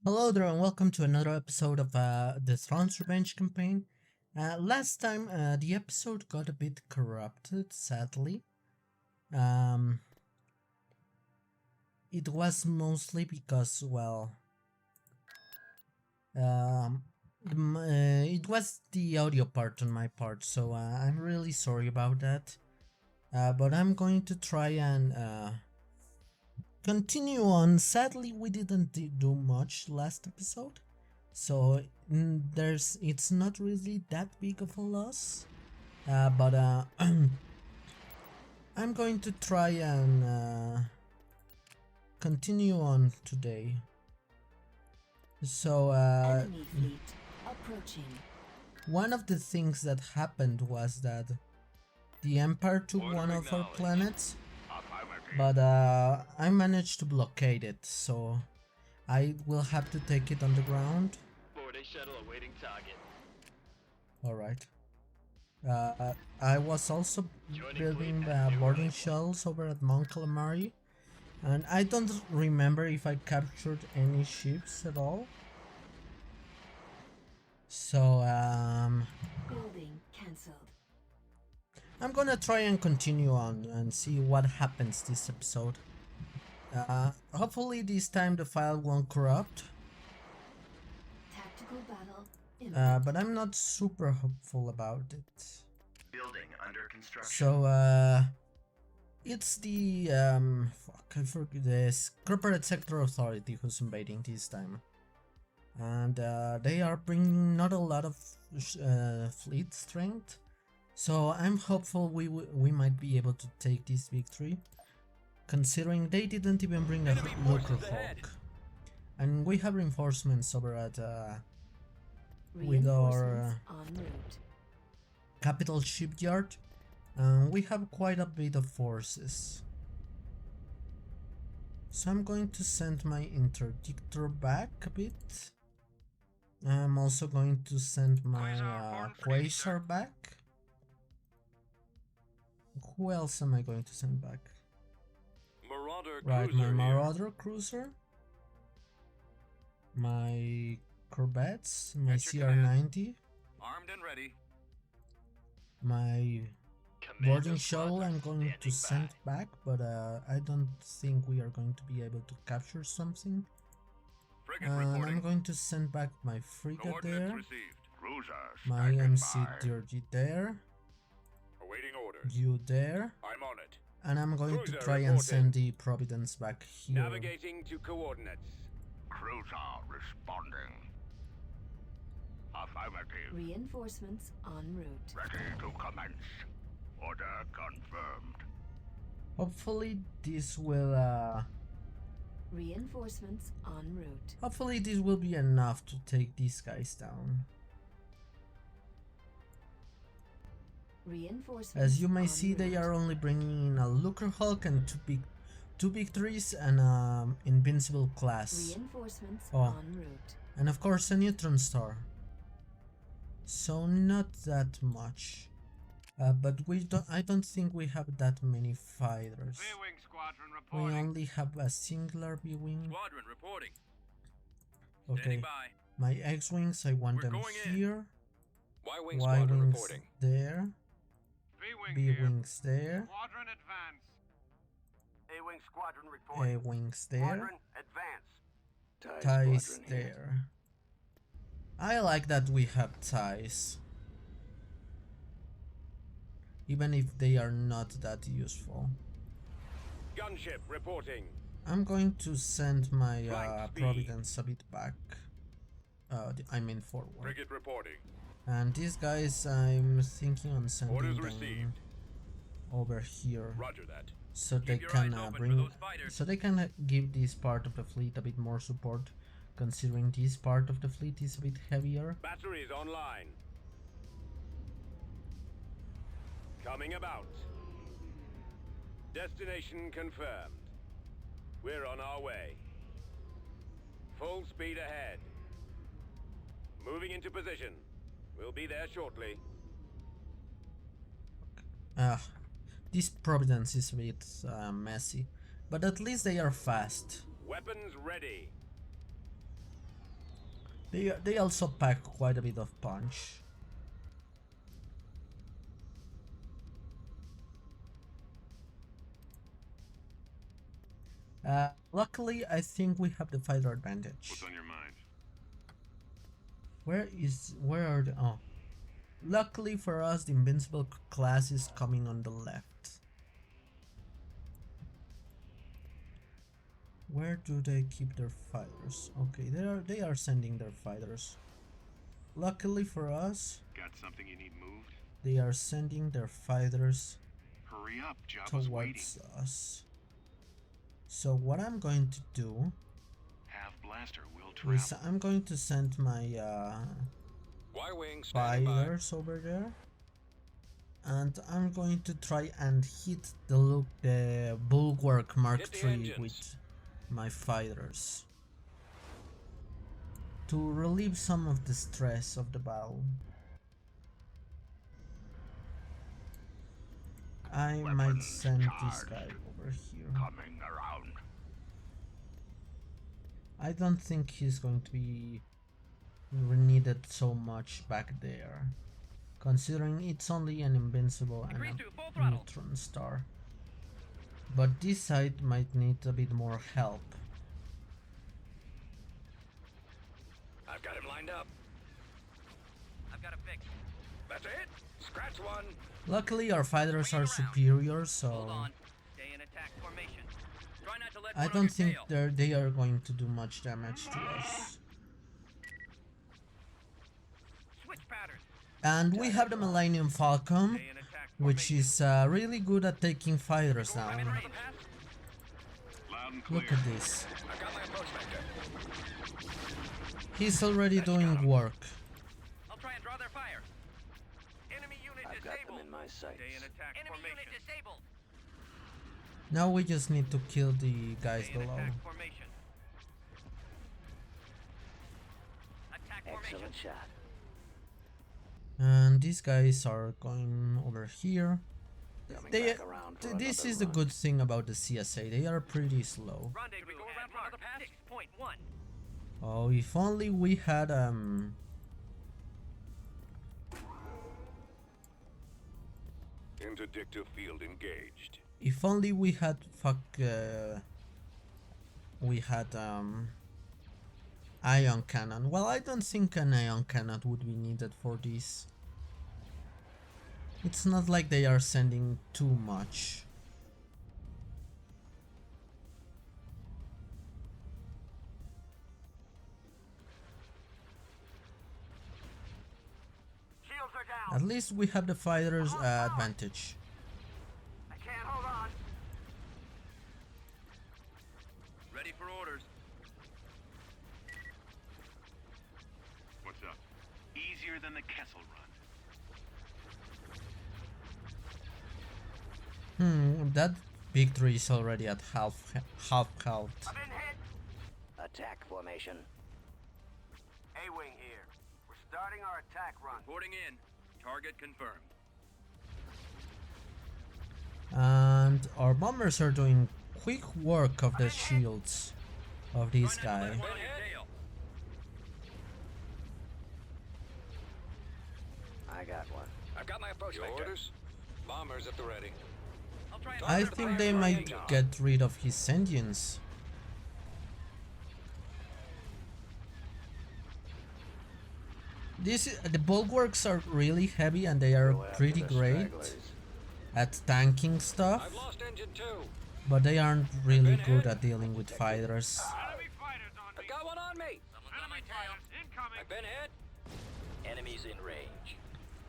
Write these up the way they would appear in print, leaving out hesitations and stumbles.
Hello there and welcome to another episode of the Thrawn's Revenge campaign. Last time the episode got a bit corrupted, sadly. It was mostly because, well, it was the audio part on my part, so I'm really sorry about that. But I'm going to try and continue on. Sadly, we didn't do much last episode, so it's not really that big of a loss. But I'm going to try and continue on today. So Enemy fleet approaching. One of the things that happened was that the Empire took one of our planets, but I managed to blockade it, so I will have to take it on the ground. Board a shuttle awaiting target. Alright. I was also building boarding shells over at Mount Calamari, and I don't remember if I captured any ships at all. So Building cancelled. I'm gonna try and continue on and see what happens this episode. Hopefully this time the file won't corrupt. Tactical battle. But I'm not super hopeful about it. Building under construction. So it's the I forget this corporate sector authority who's invading this time, and they are bringing not a lot of fleet strength. So I'm hopeful we might be able to take this victory, considering they didn't even bring a Looker Hawk, and we have reinforcements over at with our en route. capital shipyard. We have quite a bit of forces. So I'm going to send my interdictor back a bit. I'm also going to send my Quasar back. Who else am I going to send back? Marauder Right, my cruiser Marauder cruiser. My Corvettes, my At your CR-90. armed and ready. My boarding shuttle I'm going to send back, but I don't think we are going to be able to capture something. Frigate I'm reporting. going to send back my frigate Coordinates there, received. Cruiser my MC Dirty there, Awaiting orders. you there, I'm on it. and I'm going to Cruiser try and reporting. send the Providence back here. Navigating to coordinates. Cruiser responding. Affirmative. Reinforcements en route. Ready to commence. Order confirmed. Hopefully this will Reinforcements en route. hopefully this will be enough to take these guys down. Reinforcements. As you may en see, they route. are only bringing in a Looker Hulk and two victories and Invincible class, Reinforcements Oh. en route. and of course a neutron star. So not that much, but I don't think we have that many fighters. V-wing squadron We reporting. only have a singular B-wing. Squadron reporting. Okay, Standing by. my X-wings, I want We're them going in. here. Y-wing squadron Y-wings reporting. there. V-wing here. B-wings there. Squadron advance. A-wing squadron reporting. A-wings there. advance. Ties there. I like that we have ties, even if they are not that useful. Gunship reporting. I'm going to send my Flank speed. Providence a bit back. I mean forward. Frigate reporting. And these guys, I'm thinking on sending Orders them received. over here, Roger that. so they your can eyes open for bring, those fighters. so they can give this part of the fleet a bit more support, considering this part of the fleet is a bit heavier. Batteries online. Coming about. Destination confirmed. We're on our way. Full speed ahead. Moving into position. We'll be there shortly. This Providence is a bit messy, but at least they are fast. Weapons ready. They also pack quite a bit of punch. Luckily, I think we have the fighter advantage. What's on your mind? Where are the... Oh. Luckily for us, the invincible class is coming on the left. Where do they keep their fighters? Okay, they are sending their fighters. Luckily for us, Got something you need moved? they are sending their fighters Hurry up, Jabba's waiting. towards us. So what I'm going to do Have blaster will is travel. I'm going to send my Y-wing standing by. fighters over there, and I'm going to try and hit the bulwark Mark Hit the III engines. with my fighters to relieve some of the stress of the battle. I might Weapons send this charged. guy over here. Coming around. I don't think he's going to be needed so much back there, considering it's only an invincible and a neutron star. But this side might need a bit more help. I've got him lined up. I've got a fix. That's it. Scratch one. Luckily our fighters are superior, so Stay in attack formation. Try not to let I one don't think overtail. they are going to do much damage to us. Switch patterns. And we have the Millennium Falcon, Stay in attack which formation. is really good at taking fighters I'm in down. range. Loud and clear. Look at this. I've got my approach vector. He's already doing work. I'll try and draw their fire. Enemy unit I've got disabled. them in my sights. Stay in attack Enemy formation. unit disabled. Now we just need to kill the guys Stay in below. attack formation. Attack Excellent formation. shot. And these guys are going over here. Coming They, back around for this another is the run. good thing about the CSA. They are pretty slow. Rendezvous. We go around for another pass. 6.1. Oh, if only we had Interdictive field engaged. if only we had ion cannon. Well, I don't think an ion cannon would be needed for this. It's not like they are sending too much. Shields are down. At least we have the fighters advantage. I can't hold on. Ready for orders. What's up? Easier than the Kessel Run. That victory is already at half health. I've been hit. Attack formation. A-wing here. We're starting our attack run. Reporting in. Target confirmed. And our bombers are doing quick work of the shields of this guy. Been hit. I got one. I've got my approach vector. Orders? Bombers at the ready. I'll try and I think they might get rid of his sentience. The bulwarks are really heavy and they are Go after pretty the great stragglers. at tanking stuff, I've lost engine 2. but they aren't really good at dealing with fighters. Enemy fighters on I've got one on me. Someone's on my tail. Incoming. I've been hit. Enemies in range.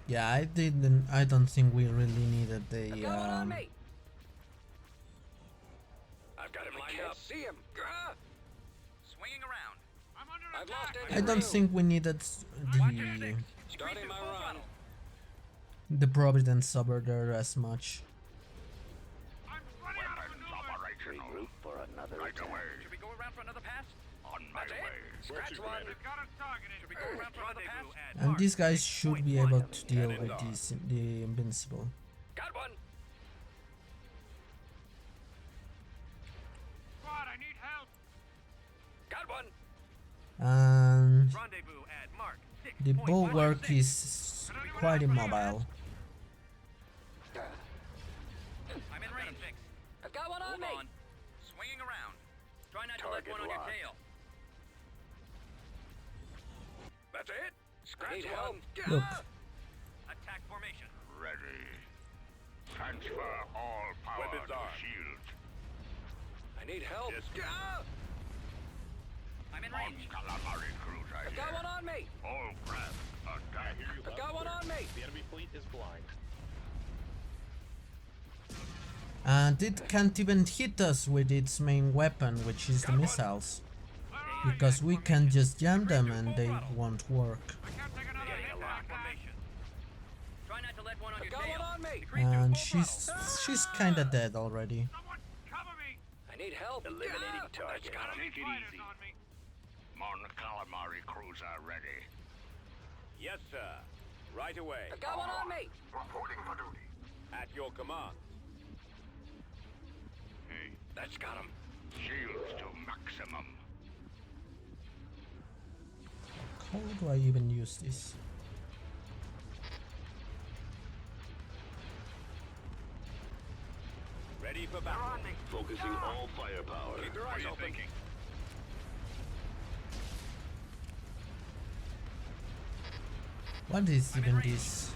Yeah, I don't think we really needed I've the got one on me. I've got him lined up. See him. Swinging around. I'm under I've lost attack. engine I don't 2. think we needed Starting my run. the Providence over there as much. I'm running out of Weapons maneuvers. operational. Regroup for another Right attack. away. Should we go around for another pass? On my That's it. way. Scratch one. We've got us targeted. Should we go around for another pass? And these guys should be able to deal And with in the invincible. Got one. Squad, I need help. Got one. And Rendezvous at mark 6. The bulwark is quite immobile. I'm in range. I've got one on Hold me. on. Swinging around. Try not to let Target one on your locked. tail. That's it. Scratch Need one. help. Look, Attack formation. Ready. Transfer all power Weapons to armed. shield. I need help. Yes. I'm in On range. calamari cruiser I've got here. one on me. All craft attack. I've got one on me. The enemy fleet is blind. and it can't even hit us with its main weapon, which is the missiles, because we can just jam them and they won't work. Getting attack formation. Try not to let one on I've your got tail. one on me. Decrease to And full throttle. she's kinda dead already. Someone cover me. I need help. Eliminating target. Take it easy. Mon calamari cruiser ready. Yes, sir. Right away. I've got one on me. Reporting for duty. At your command. Hey, That's got him. shields to maximum. How do I even use this? Ready for battle. Focusing all firepower. Keep your eyes open. What is even this?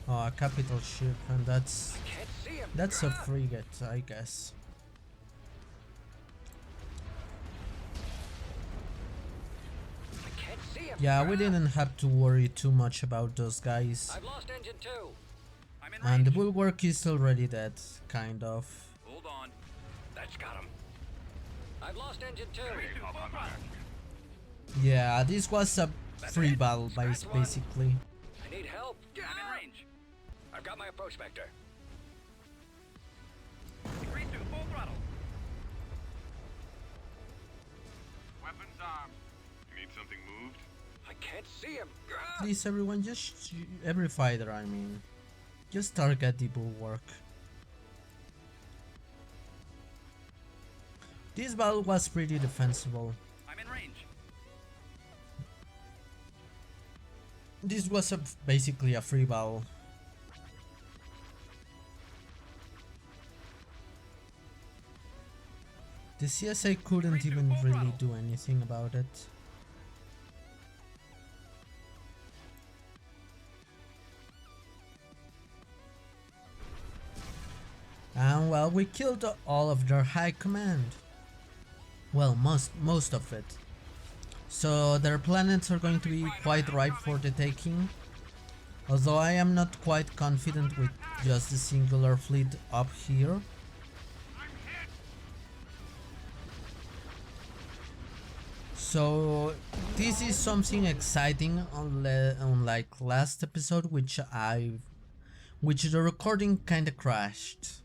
Oh, a capital ship, and that's Can't see him. a frigate, I guess. I can't see him. Yeah, we didn't have to worry too much about those guys. I've lost engine 2. I'm in And the range. bulwark is already dead, kind of. Hold on. That's got him. I've lost engine 2. Yeah, this was a free battle, basically. I need help. I'm in range. I've got my approach vector. Decrease to full throttle. Weapons armed. You need something moved? I can't see him. Please, everyone, just every fighter, I mean, just target the bulwark. This battle was pretty defensible. I'm in range. This was basically a free battle. The CSA couldn't even really do anything about it. And well, we killed all of their high command. Well, most of it. So their planets are going to be quite ripe for the taking. Although I am not quite confident with just the singular fleet up here. So this is something exciting, unlike last episode, which the recording kinda crashed.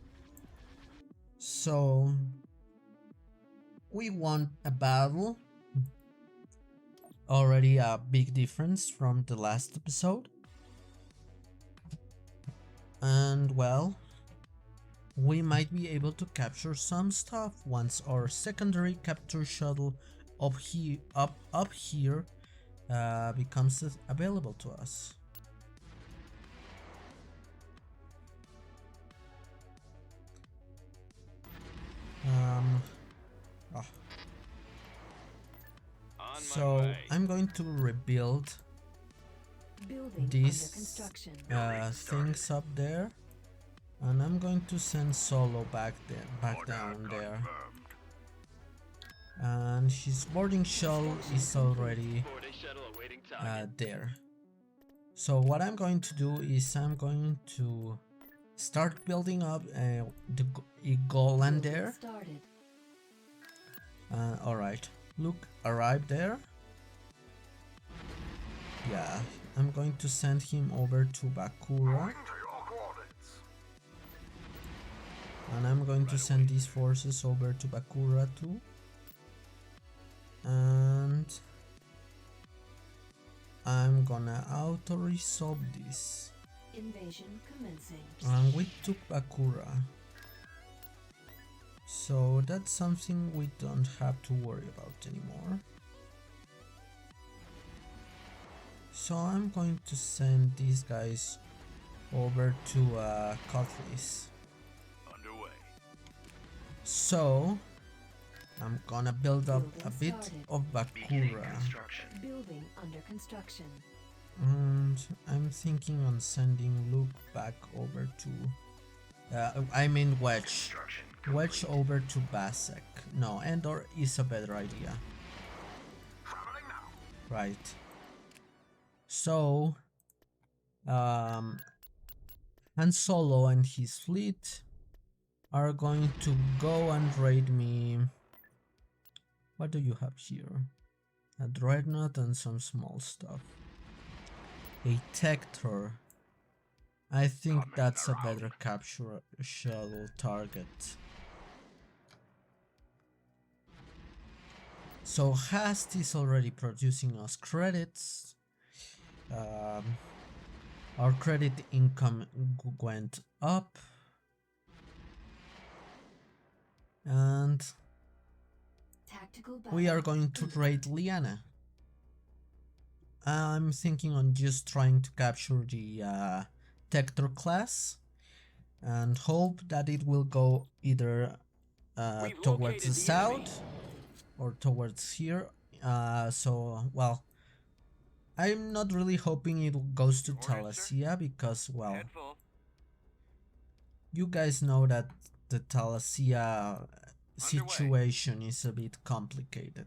So we won a battle. Already a big difference from the last episode. And well, we might be able to capture some stuff once our secondary capture shuttle up here becomes available to us. So I'm going to rebuild Building these under construction. things up there, and I'm going to send Solo back down there. And his boarding shell is already there. So what I'm going to do is I'm going to start building up the Golan there. Started. Alright, Luke arrived there. Yeah, I'm going to send him over to Bakura. And I'm going to send these forces over to Bakura too. And I'm gonna auto-resolve this. Invasion commencing. And we took Bakura. So that's something we don't have to worry about anymore. So I'm going to send these guys over to Cutlass. Underway. So I'm gonna build up a Building bit started. of Bakura, Building under construction. and I'm thinking on sending Luke back over to I mean Wedge over to Basek. No, Endor is a better idea. Traveling now. Right. So Han Solo and his fleet are going to go and raid me. What do you have here? A dreadnought and some small stuff. A Tector. I think that's a better capture shuttle target. So Hast is already producing us credits. Our credit income went up. And Tactical we are battle. going to raid Liana. I'm thinking on just trying to capture the Tector class and hope that it will go either We've towards located the the south enemy. or towards here. So, well, I'm not really hoping it goes to Thalasia because, well, Head full. you guys know that the Thalasia situation is a bit complicated.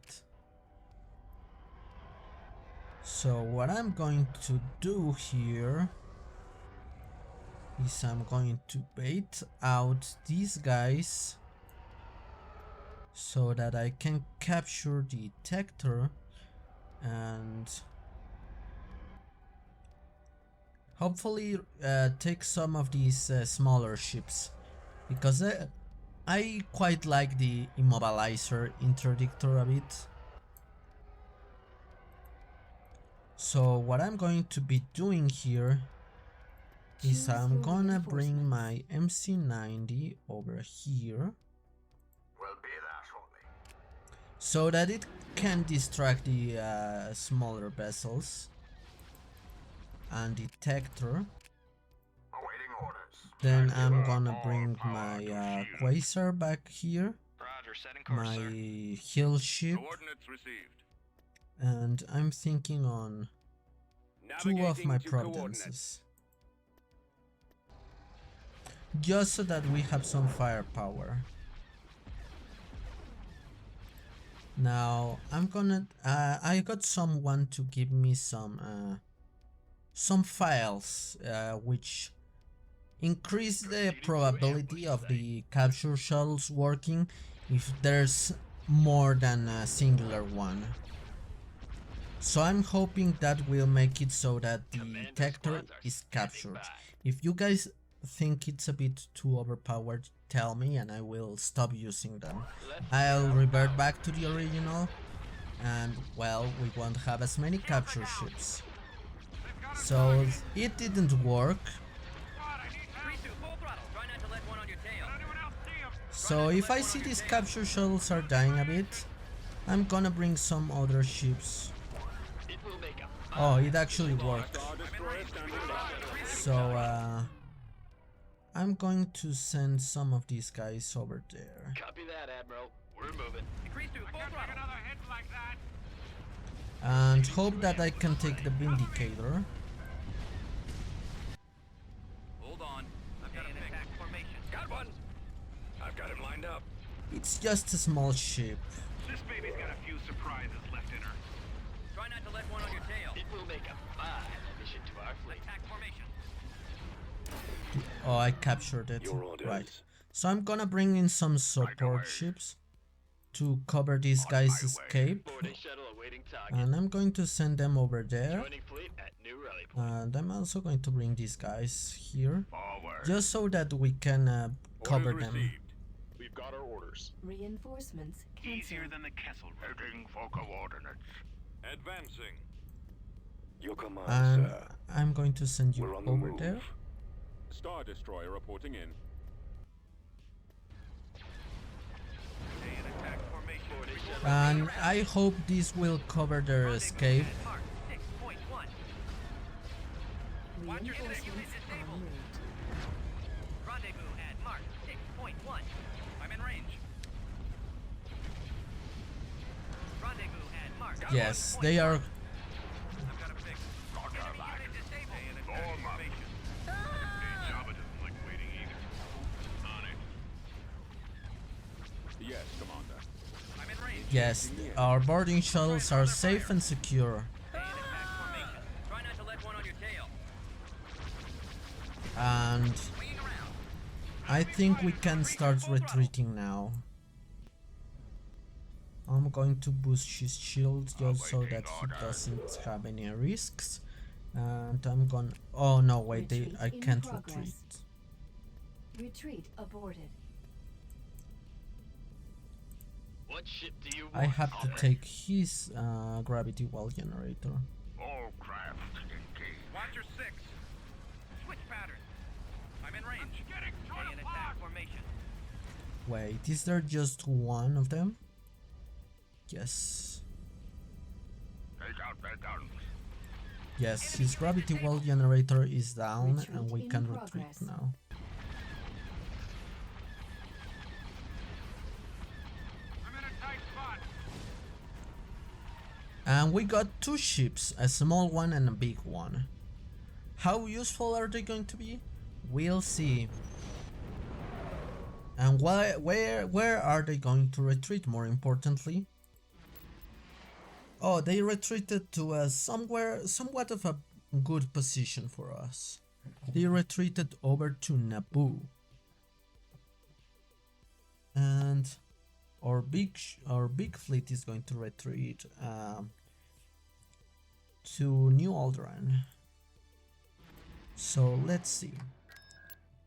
So what I'm going to do here is I'm going to bait out these guys so that I can capture the Tector and hopefully take some of these smaller ships, because I quite like the immobilizer interdictor a bit. So what I'm going to be doing here is Choose I'm your gonna bring reinforcements. my MC90 over here We'll be there shortly. so that it can distract the smaller vessels and the Tector. Awaiting orders. Then I'm gonna bring my Quasar back here, Roger, setting course, my sir. hill ship, Coordinates received. and I'm thinking on two of Navigating my to coordinates. providences. Just so that we have some firepower. Now I'm gonna I got someone to give me some files which increase the probability of the capture shuttles working if there's more than a singular one. So I'm hoping that will make it so that the Tector is captured. If you guys think it's a bit too overpowered, tell me and I will stop using them. I'll revert back to the original and, well, we won't have as many capture ships. So it didn't work. So if I see these capture shuttles are dying a bit, I'm gonna bring some other ships. Oh, it actually worked. Star Destroyer standing by. So I'm going to send some of these guys over there Copy that, Admiral. We're moving. and hope that I can take the Vindicator. Hold on. I've got an attack formation. Got one. I've got him lined up. It's just a small ship. This baby's got a few surprises left in her. Try not to let one on your tail. It will make a fine addition to our fleet. Attack formation. Oh, I captured it. Your orders. Right. So I'm gonna bring in some support ships to cover these guys' escape. Boarding shuttle awaiting target. And I'm going to send them over there. Joining fleet at new rally point. And I'm also going to bring these guys here, Forward. just so that we can cover Orders them. received. We've got our orders. Reinforcements Easier cancelled. than the Kessel. Heading for coordinates. Advancing. Your command, And sir. I'm going to send you We're on the over move. there. Star Destroyer reporting in. Stay in attack formation. And I hope this will cover their escape. Mark 6.1. Reinforcements en route. Rendezvous at Mark 6.1. I'm in range. Rendezvous at Mark. Yes, they are. I've got a fix. Enemy unit disabled. And attack formation. Jabba doesn't like waiting either. On it. Yes, Commander. I'm in range. Yes, our boarding shuttles are safe and secure. Stay in attack formation. Try not to let one on your tail. And Swinging around. I think we can start retreating now. I'm going to boost his shield just so that he doesn't have any risks. And I'm gonna. Oh no, wait, I Retreat in can't progress. retreat. Retreat aborted. What ship do you want? I have to Comrade? take his gravity well generator. All craft engaged. Watcher 6. Switch pattern. I'm in range. Stay in attack formation. Wait, is there just one of them? Yes. Take out their guns. Yes, his gravity well generator is down Retreat and we in can retreat progress. now. I'm in a tight spot. And we got two ships, a small one and a big one. How useful are they going to be? We'll see. And where are they going to retreat, more importantly? Oh, they retreated to a somewhat of a good position for us. They retreated over to Naboo. And our big fleet is going to retreat to New Alderaan. So let's see.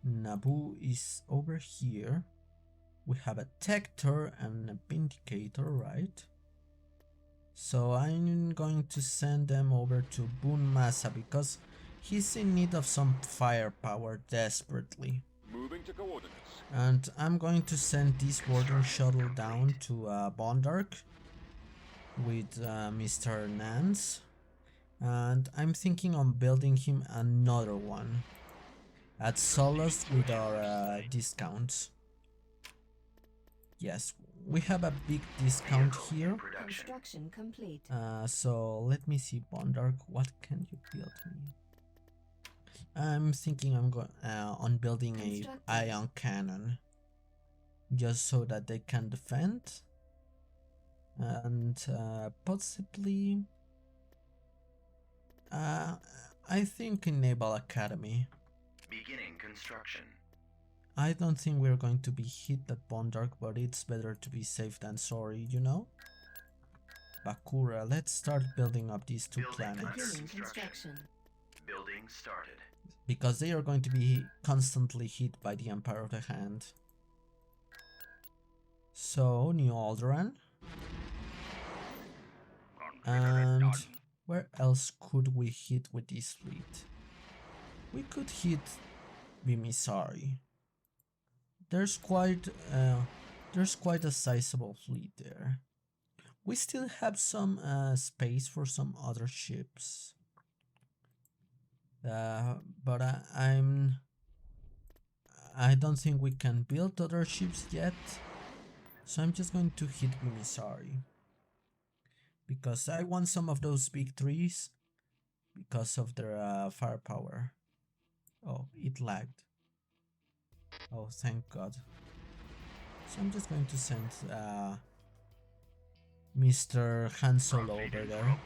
Naboo is over here. We have a Tector and a Vindicator, right? So I'm going to send them over to Boon Massa because he's in need of some firepower desperately. Moving to coordinates. And I'm going to send this boarding shuttle down to Bondark with Mr. Nance. And I'm thinking on building him another one at Solus with our discounts. Yes, we have a big discount here. Construction complete. So let me see, Bondark, what can you build me? I'm thinking I'm going on building a ion cannon, just so that they can defend, and possibly I think in Naval Academy. Beginning construction. I don't think we're going to be hit at Bondark, but it's better to be safe than sorry, you know? Bakura, let's start building up these two planets. Beginning construction. Building started. Because they are going to be constantly hit by the Empire of the Hand. So, New Alderaan. And where else could we hit with this fleet? We could hit Bimisari. There's quite a sizable fleet there. We still have some space for some other ships. But I don't think we can build other ships yet. So I'm just going to hit Bimisari. Because I want some of those big trees because of their firepower. Oh, it lagged. Oh, thank God. So I'm just going to send Mr. Han Solo over there.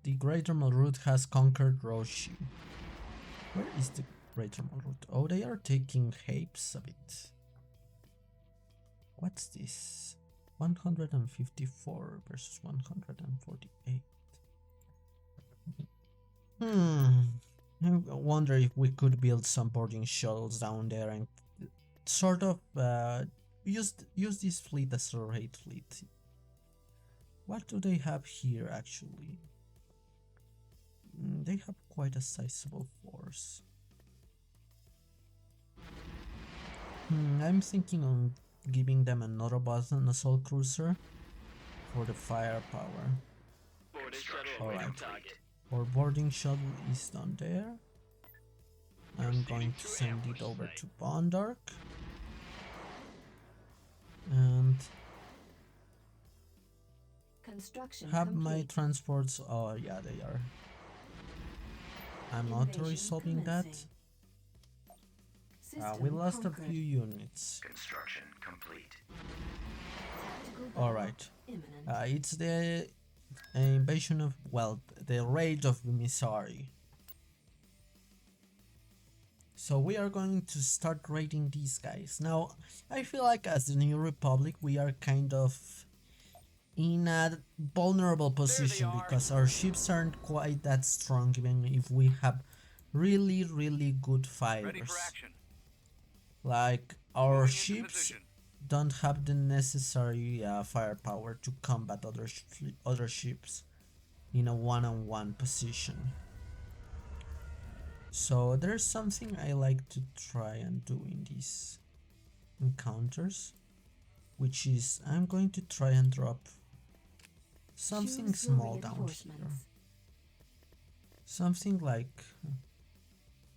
The Greater Malroot has conquered Roshi. Where is the Greater Malroot? Oh, they are taking heaps of it. What's this? 154 versus 148. I wonder if we could build some boarding shuttles down there and sort of use this fleet as a raid fleet. What do they have here actually? They have quite a sizable force. I'm thinking on giving them another button assault cruiser for the firepower. Alright, our boarding shuttle is done there. I'm going to send it over to Bondark. And Construction have my complete. transports. Oh yeah, they are. I'm not Invasion resolving that. commencing. We System lost a conquered. few units. Construction complete. Tactical battle Alright. imminent. It's the invasion of, well, the raid of Missouri. So we are going to start raiding these guys. Now, I feel like as the New Republic, we are kind of in a vulnerable position because our ships aren't quite that strong, even if we have really, really good fighters. Like, our ships don't have the necessary firepower to combat other ships in a one-on-one position. So there's something I like to try and do in these encounters, which is I'm going to try and drop something Choose your small down here. reinforcements. Something like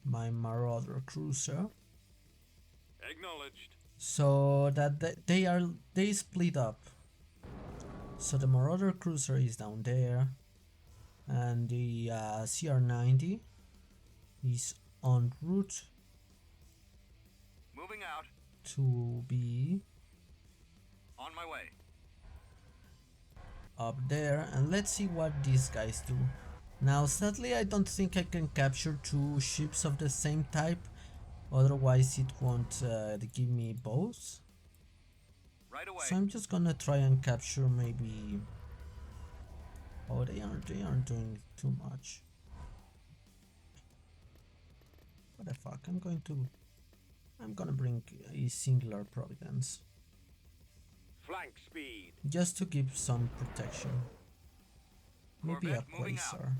my Marauder cruiser, Acknowledged. so that they split up. So the Marauder cruiser is down there, and the CR90 is en route Moving out. to be On my way. up there, and let's see what these guys do. Now sadly I don't think I can capture two ships of the same type, otherwise it won't give me both. Right away. So I'm just gonna try and capture maybe. Oh, they aren't doing too much. What the fuck? I'm gonna bring a singular Providence Flank speed. just to give some protection. Maybe a Corvette moving out. Quasar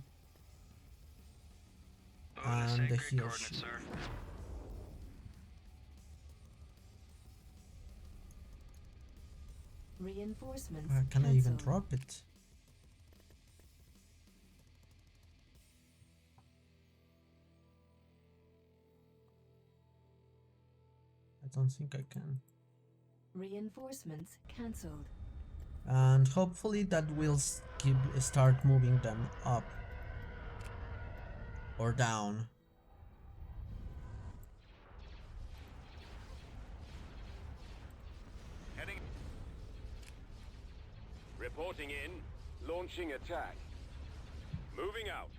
and the heel shield. Reinforcements. Can I even cancelled. drop it? I don't think I can. Reinforcements cancelled. And hopefully that will start moving them up or down. Heading. Reporting in. Launching attack. Moving out.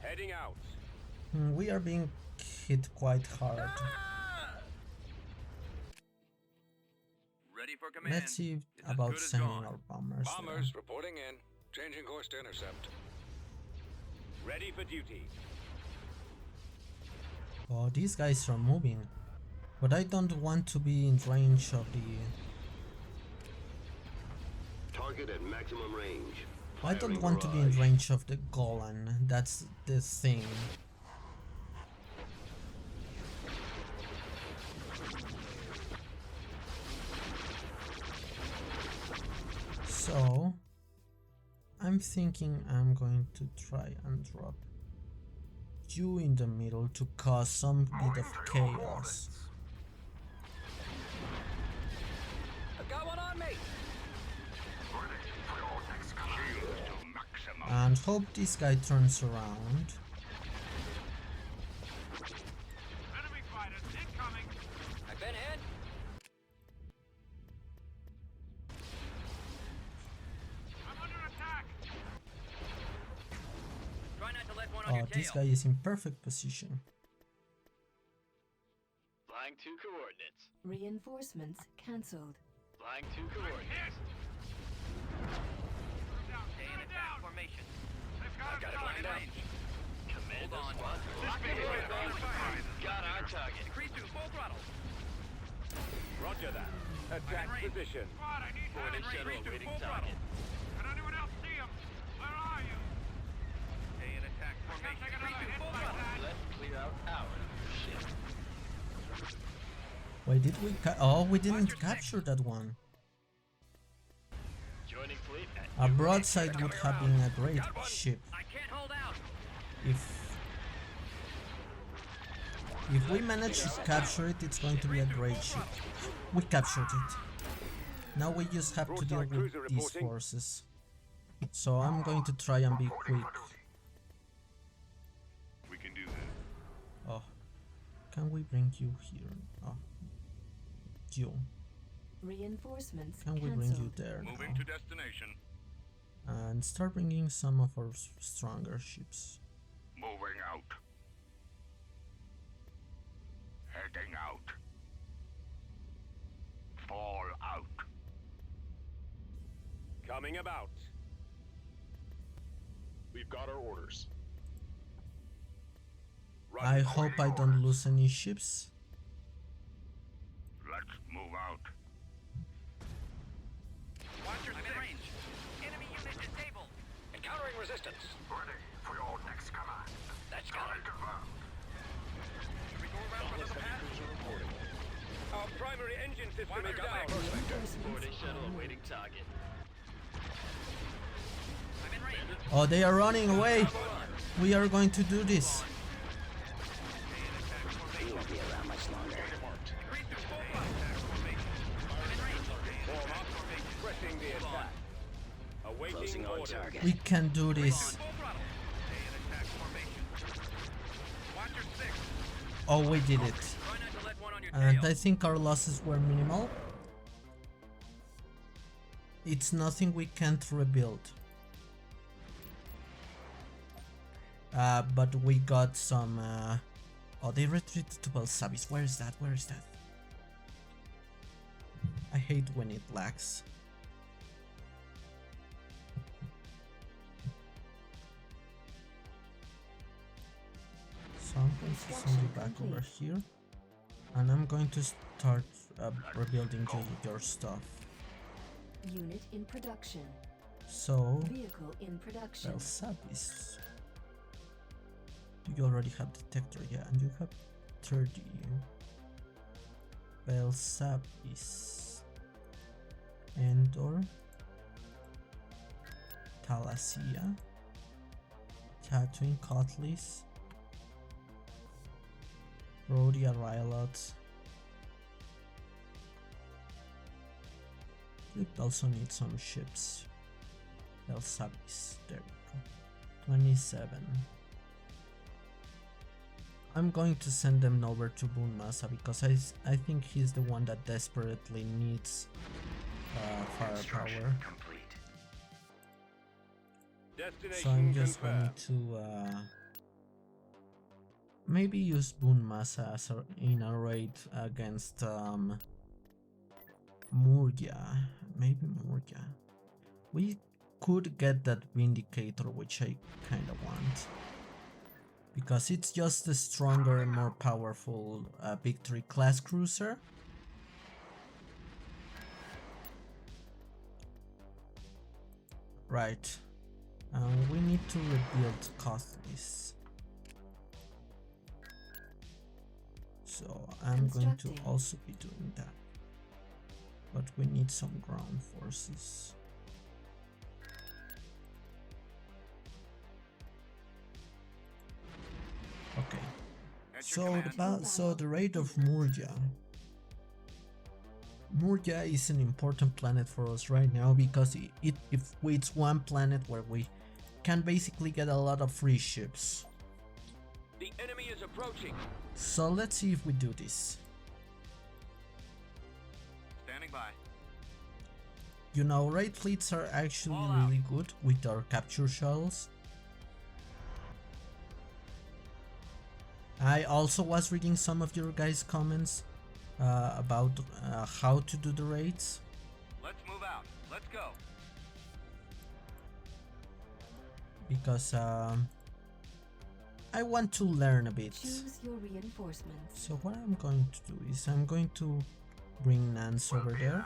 Heading out. We are being hit quite hard. Ready for command. Let's see It's as about good as sending gone. our bombers. Bombers reporting in. Changing course to intercept. Ready for duty. There. Oh, these guys are moving, but I don't want to be in range of the. Target at maximum range. I don't Firing want to be in barrage. range of the Golan. That's the thing. So I'm thinking I'm going to try and drop you in the middle to cause some bit of chaos. I've got one on me. And hope this guy turns around. Enemy fighters incoming. I've been hit. I'm under attack. Try not to let one on Oh, your this tail. guy is in perfect position. Flying 2 coordinates. Reinforcements cancelled. Flying 2 coordinates. Stay in attack formation. I've got it lined up. Command Hold on. Got our target. Increase to full throttle. Roger that. Attack position. Squad, I need Coordinate help. shuttle Increase to awaiting full target. throttle. Can anyone else see him? Where are you? Stay in attack formation. Increase to full throttle. Let's clear out our ship. Why did we oh, we didn't capture that one. Joining fleet at A broadside would have been a great ship. I can't hold out. If we manage to capture it, it's going to be a great ship. We captured it. Now we just have to deal with these forces. So I'm going to try and be quick. We can do that. Oh, can we bring you here? Oh, you. Reinforcements Can we bring you cancelled. there Moving now? to destination. And start bringing some of our stronger ships. Moving out. Heading out. Fall out. Coming about. We've got our orders. I hope I don't lose any ships. Let's move out. Watchers in range. Enemy unit disabled. Encountering resistance. Ready for your next command. That's got it. Should we go around for another pass? Our primary engine system is down. Reinforcements Boarding shuttle online. awaiting target. I'm in range. Oh, they are running away. We are going to do this. Increase to full flight. I'm in range. Form up. Pressing the attack. Awaiting orders. We can do this. Full throttle. Stay in attack formation. Watcher 6. Oh, we did it. Try not to let one on your And tail. I think our losses were minimal. It's nothing we can't rebuild. But we got some. Oh, they retreated to Belsavis. Where is that? Where is that? I hate when it lags. So I'm going to send you back over here. And I'm going to start rebuilding your stuff. Unit in production. So, Vehicle in production. Belsavis. You already have detector, yeah, and you have 30. Belsavis. Endor. Thalassia. Tatooine Cutlass. Rhodia Rylot. You also need some ships. Belsavis. There we go. 27. I'm going to send them over to Boon Massa because I think he's the one that desperately needs firepower. Complete. Destination So I'm just confirmed. going to maybe use Boon Massa as in a raid against Murgia. Maybe Murgia. We could get that Vindicator, which I kind of want. Because it's just a stronger and more powerful Victory class cruiser. Right. We need to rebuild Cutlass. So I'm going to Constructing. also be doing that. But we need some ground forces. Okay. At your So command. the rate of Murgia. Murgia is an important planet for us right now because it's one planet where we can basically get a lot of free ships. The enemy is approaching. So let's see if we do this. Standing by. You know, raid fleets are actually All out. really good with our capture shuttles. I also was reading some of your guys' comments about how to do the raids. Let's move out. Let's go. Because I want to learn a bit. Choose your reinforcements. So what I'm going to do is I'm going to bring Nance over there.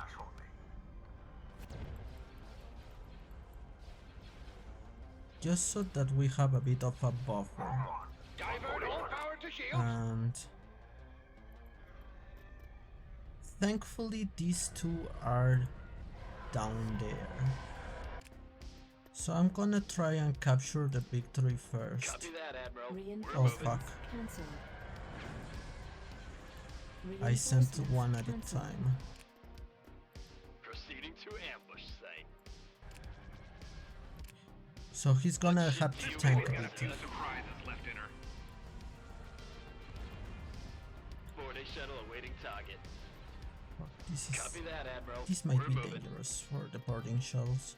Just so that we have a bit of a buffer. Divert all power to shield. And thankfully these two are down there. So I'm gonna try and capture the victory first. Copy that, Admiral. Oh Reinforcements fuck. cancelled. I sent Reinforcements one at a cancelled. time. Proceeding to ambush site. So he's gonna have to tank a bit. surprises left in her. Boarding shuttle awaiting target. Copy that, Admiral. This might We're be moving. dangerous for the boarding shuttles.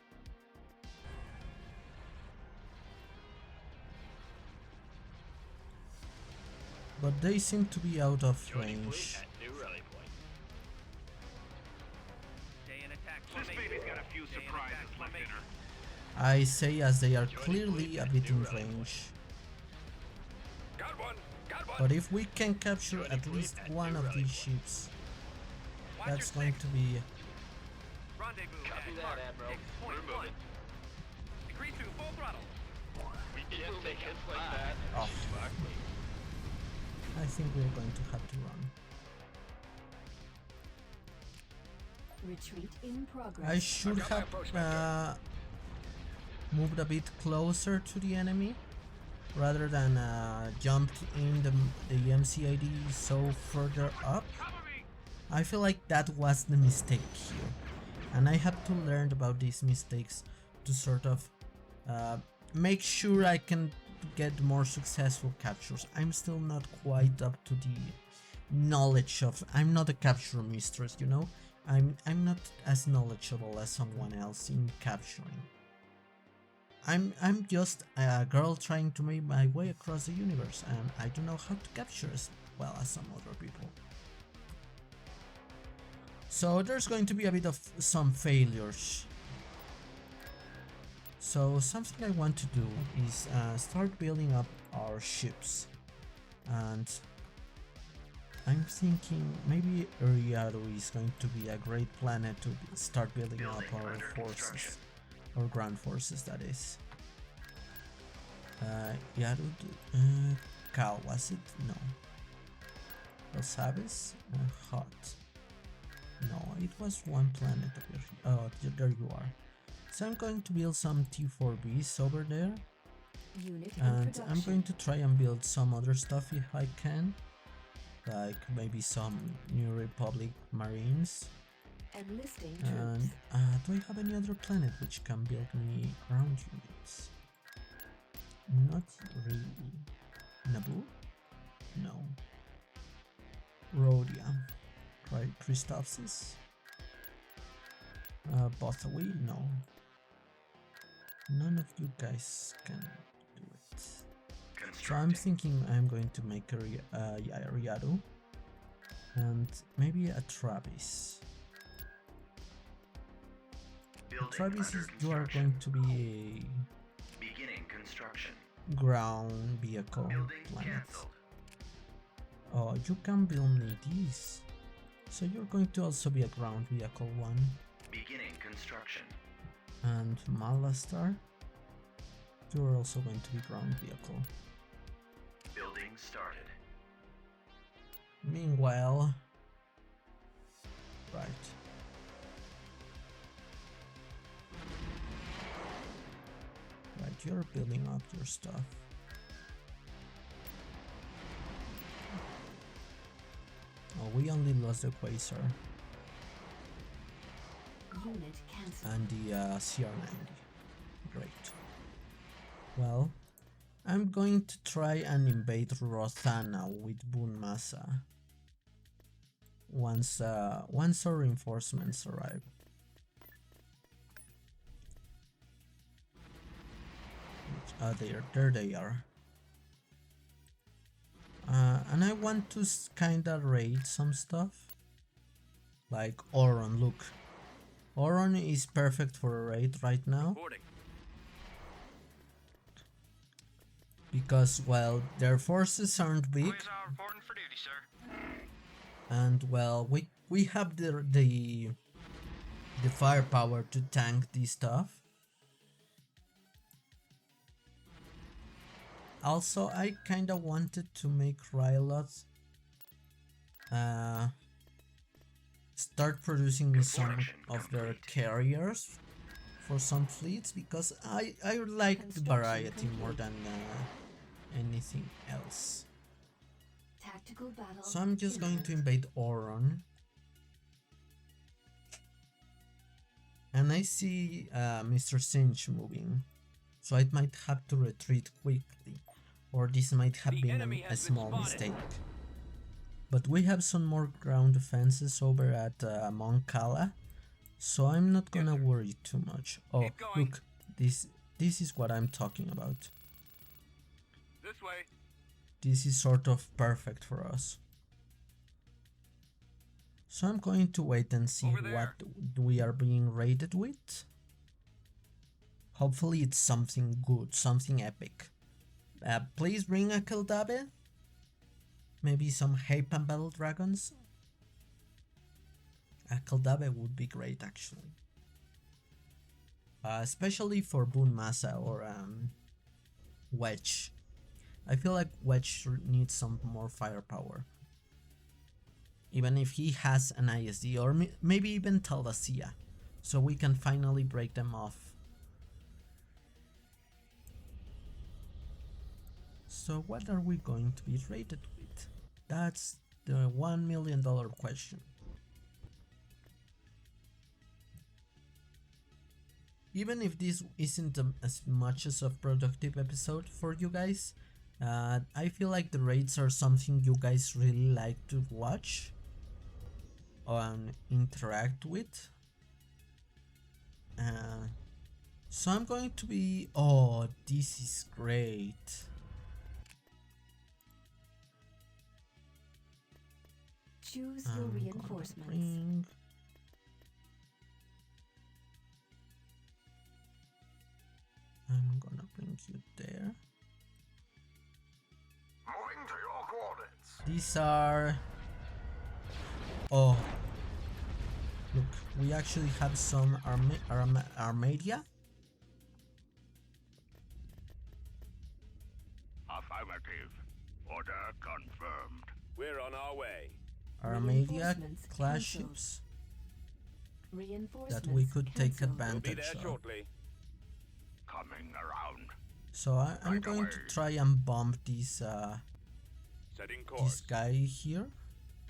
But they seem to be out of Joining range. fleet at new rally point. Stay in attack This formation. baby's got a few surprises left in her. I say as they are clearly a bit in range. Got one! Got one! But if we can capture at least one of these ships, Watch your that's going six. to be... Rendezvous Copy at that, mark. Admiral. X point We're moving. 1. Decrease to full throttle. We can't take it Like that. Oh, I think we're going to have to run. Retreat in progress. I should got my have approach vector. moved a bit closer to the enemy rather than jumped in the MCID so further up. I feel like that was the mistake here, and I have to learn about these mistakes to sort of make sure I can get more successful captures. I'm still not quite up to the knowledge of... I'm not a capture mistress, you know? I'm not as knowledgeable as someone else in capturing. I'm just a girl trying to make my way across the universe, and I don't know how to capture as well as some other people. So there's going to be a bit of some failures. So something I want to do is start building up our ships, and I'm thinking maybe Eriadu is going to be a great planet to start building up Building our under forces, construction. our ground forces, that is. Yaru, Cal, was it? No. Los Aves? Hot. No, it was one planet over here. Oh, there you are. So I'm going to build some T4Bs over there, Unit in and production. I'm going to try and build some other stuff if I can, like maybe some New Republic Marines. Enlisting And troops. do I have any other planet which can build me ground units? Not really. Naboo? No. Rhodia. Right, Christophsis? Bothawi? No. None of you guys can do it. So I'm thinking I'm going to make a Riado and maybe a Travis. Travis is, you are going to be Beginning construction. a ground vehicle Building planet. cancelled. Oh, you can build me these. So you're going to also be a ground vehicle one. Beginning construction. And Malastar, you're also going to be ground vehicle. Building started. Meanwhile, right. Right, you're building up your stuff. Oh, we only lost the Quasar Unit cancelled. and the CR90. Great. Well, I'm going to try and invade Rothana with Bunmasa once our reinforcements arrive. There they are. And I want to kinda raid some stuff. Like Oron, look. Oron is perfect for a raid right now. Reporting. Because, well, their forces aren't big. reporting for duty, sir. And, well, we have the firepower to tank this stuff. Also, I kinda wanted to make Rylot start producing me some Construction of their complete. carriers for some fleets, because I like the Construction variety more complete. than anything else. Tactical battle. So I'm just going to imminent. invade Oron. And I see Mr. Sinch moving, so I might have to retreat quickly, or this might have The been enemy a has been small spotted. mistake. But we have some more ground defenses over at Moncala, so I'm not gonna worry too much. Oh, Keep going. look, this is what I'm talking about. This way. This is sort of perfect for us. So I'm going to wait and see Over there. what we are being raided with. Hopefully it's something good, something epic. Please bring a Keldabe. Maybe some Hapan Battle Dragons. A Keldabe would be great actually. Especially for Boon Massa or Wedge. I feel like Wedge needs some more firepower. Even if he has an ISD, or maybe even Taldasia, so we can finally break them off. So what are we going to be rated with? That's the $1 million question. Even if this isn't as much as a productive episode for you guys, I feel like the raids are something you guys really like to watch and interact with. So I'm going to be... Oh, this is great. Choose your I'm gonna reinforcements. bring... I'm gonna bring you there. Moving to your coordinates. These are... Oh. Look, we actually have some Armadia. Affirmative. Order confirmed. We're on our way. Armadia Reinforcements class cancelled. ships Reinforcements that we could take cancelled. We'll be advantage there of. shortly. Coming around. So I'm Right going to away. try and bomb this Setting this course. guy here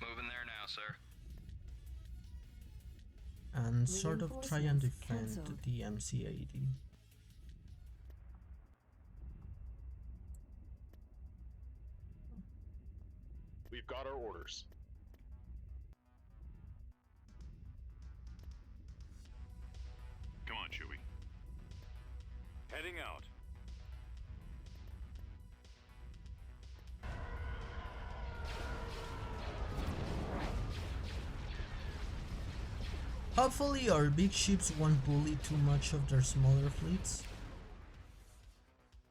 Moving there now, sir. and sort of try and Reinforcements defend cancelled. the MC-80. We've got our orders. Come on, Chewie. Heading out. Hopefully our big ships won't bully too much of their smaller fleets.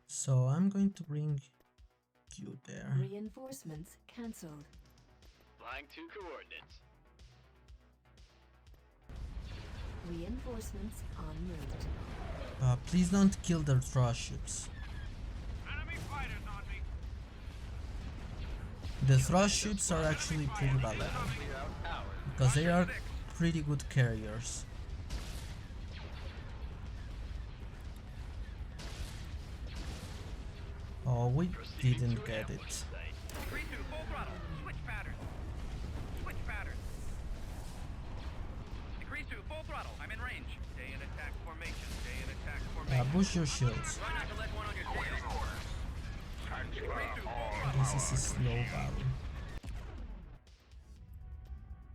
So I'm going to bring you there. Reinforcements cancelled. Flying to coordinates. Reinforcements en route. Please don't kill their thrust ships. Enemy fighters on me. The thrust ships are actually pretty valuable because they are pretty good carriers. Oh, we Proceeding didn't to an get ambush it. site. 3-2, full throttle. Switch pattern. Switch pattern. Decrease to full throttle. I'm in range. Stay in attack formation. Stay in attack formation. Boost your shields. Try not to let one on your tail. Decrease to full throttle. This is a slow battle.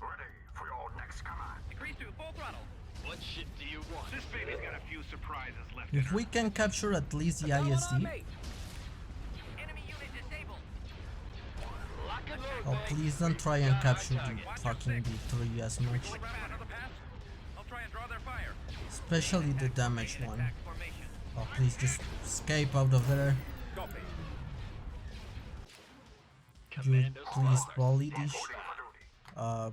Ready for your next command. Decrease to full throttle. What ship do you want? This baby's got a few surprises left. If we can capture at least the ISD. Enemy unit disabled. Lock and load, Oh, Meg. please don't try and capture the fucking D3 as much. Switch pattern. I'll try and draw their fire. Especially the damaged one. Attack formation. Oh, please just escape out of there. Copy. You Commandos please forward. bully this. I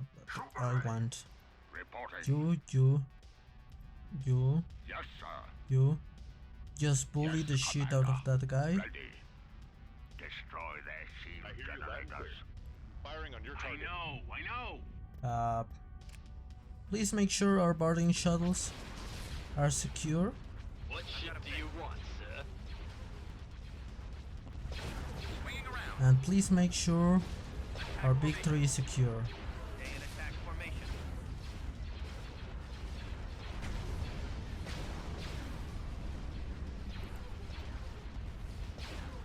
want Reporting. you. Yes, sir. You just bully the shit out of that guy. Ready. Destroy their shield I hear you loud and generators. clear. Firing on your target. I know. Please make sure our boarding shuttles are secure. What ship do you want, sir? Swinging around. And please make sure our big three is secure. Stay in attack formation.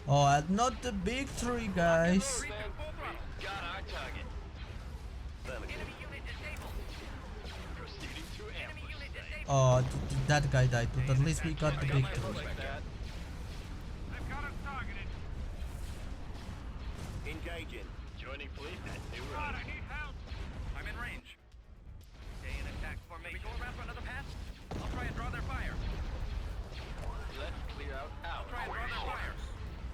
Oh, and not the big three, guys. We got our target. Enemy unit disabled. Proceeding to Enemy ambush unit site. disabled. Oh, that guy died, but at least we got the big three. Like that. I've got him targeted. Engaging. Joining fleet at new God, range. I need help. I'm in range. Stay in attack formation. Can we go around for another pass? I'll try and draw their fire. Let's clear out our Try and draw their fire.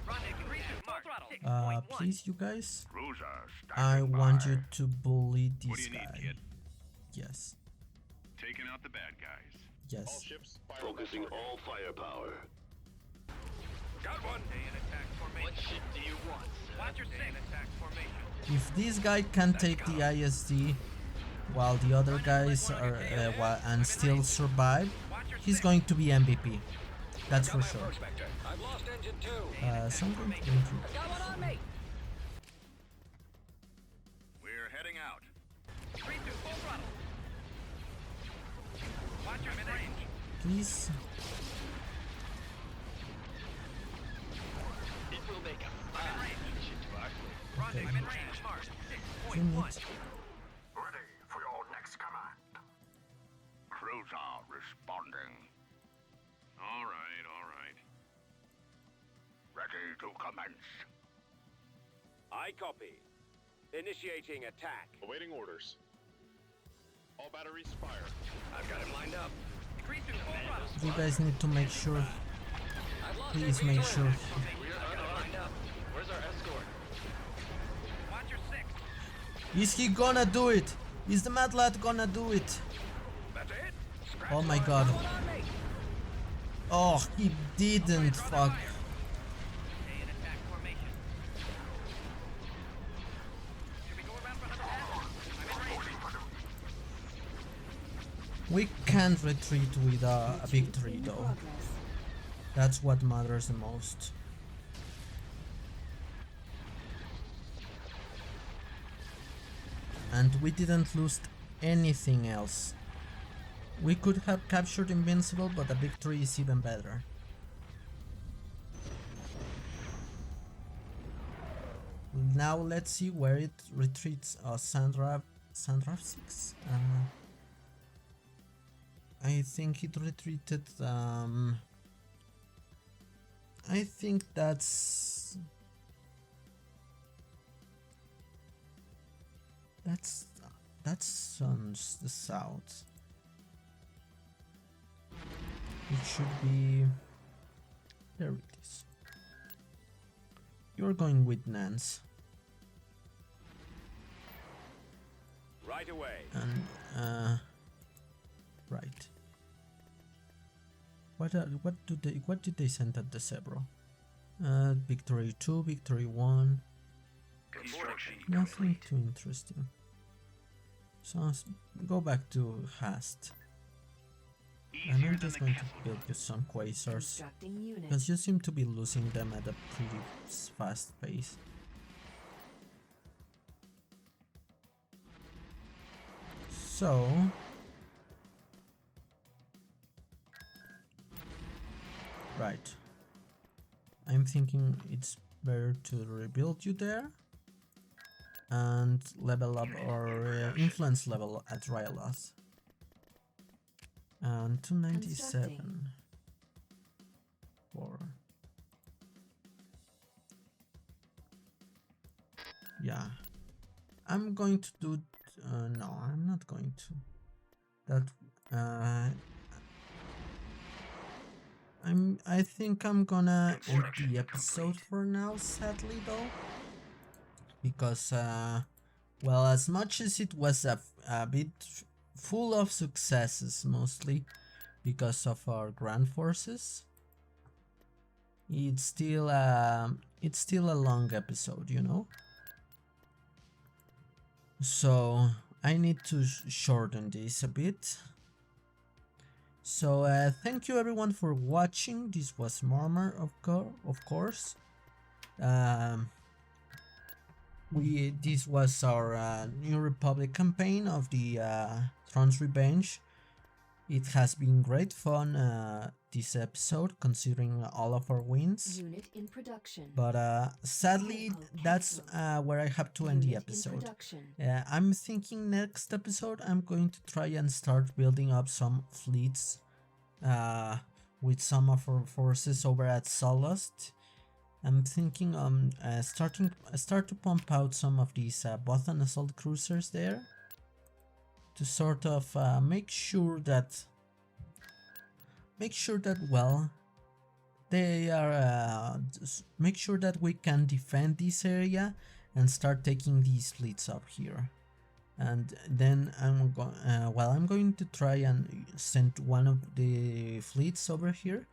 Rendezvous. Full throttle. Please, you guys. Cruiser, I standing want by. you to bully What do this you need, guy. kid? Yes. Taking out the bad guys. all Yes. ships. Fire Focusing all firepower. Got one. Stay in attack formation. What ship do you want, sir? Watch your stay in attack formation. If this guy can take the ISD while the other guys are and still survive, he's going to be MVP. That's for sure. Prospector. I've lost engine 2. So I'm going to Got one on me. We're heading out. 3-2, full throttle. Watch your range. please. It will make a fine addition to our fleet. Rendezvous. I'm in range. Mark. 6.1. Unit. Ready for your next command. Cruiser responding. All right, all right. Ready to commence. I copy. Initiating attack. Awaiting orders. All batteries fire. I've got him lined up. 3-2, full throttle. You guys need to make sure. I've lost Please engine make 2. sure. We're lined up. Where's our escort? Watch your 6. Is he gonna do it? Is the mad lad gonna do it? That's it. Scratch Oh my line. god. One on me. Oh, he didn't. Draw their Fuck. fire. Stay in attack formation. Should we go around for another pass? I'm in range. We can't retreat with a victory In though. progress. That's what matters the most. And we didn't lose anything else. We could have captured Invincible, but a victory is even better. Now let's see where it retreats. Sandra 6. I think it retreated. I think that's on the south. It should be. There it is. You're going with Nance, Right away. and right. What did they send at the Zebro? Victory 2, Victory 1. Construction Nothing complete. too interesting. So go back to Hast. And Easier I'm than just the going to castle. build you some quasars. Constructing unit. Because you seem to be losing them at a pretty fast pace. So right. I'm thinking it's better to rebuild you there and level up our influence level at Ryloth. And 297 Constructing. for yeah. I'm going to do no, I'm not going to. That I think I'm gonna end the episode for now, sadly though, because well, as much as it was a bit full of successes, mostly because of our grand forces, it's still a long episode, you know. So I need to shorten this a bit. So thank you everyone for watching. This was Marmor, of course. This was our New Republic campaign of the Thrawn's Revenge. It has been great fun this episode, considering all of our wins. Unit in production. But sadly, that's where I have to end the episode. I'm thinking next episode I'm going to try and start building up some fleets with some of our forces over at Solust. I'm thinking start to pump out some of these Bothan assault cruisers there, to sort of make sure that well, they are make sure that we can defend this area and start taking these fleets up here. And then I'm going to try and send one of the fleets over here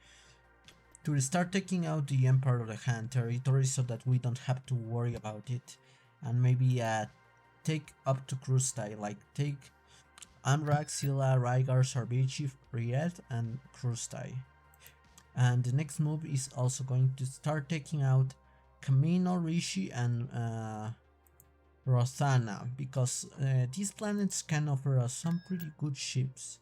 to start taking out the Empire of the Han territory, so that we don't have to worry about it, and maybe take up to Krustai, like take Amrak, Silla, Rygar, Sarbici, Riet, and Krustai. And the next move is also going to start taking out Kamino, Rishi, and Rothana, because these planets can offer us some pretty good ships.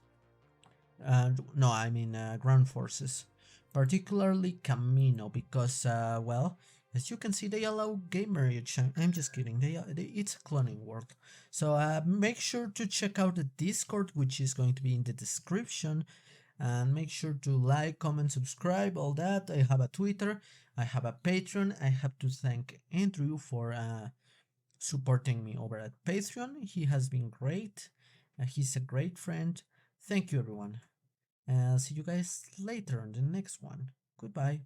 No, I mean ground forces. Particularly Kamino, because, well, as you can see, they allow game marriage. I'm just kidding. It's a cloning world. So make sure to check out the Discord, which is going to be in the description. And make sure to like, comment, subscribe, all that. I have a Twitter. I have a Patreon. I have to thank Andrew for supporting me over at Patreon. He has been great. He's a great friend. Thank you, everyone. See you guys later on the next one. Goodbye.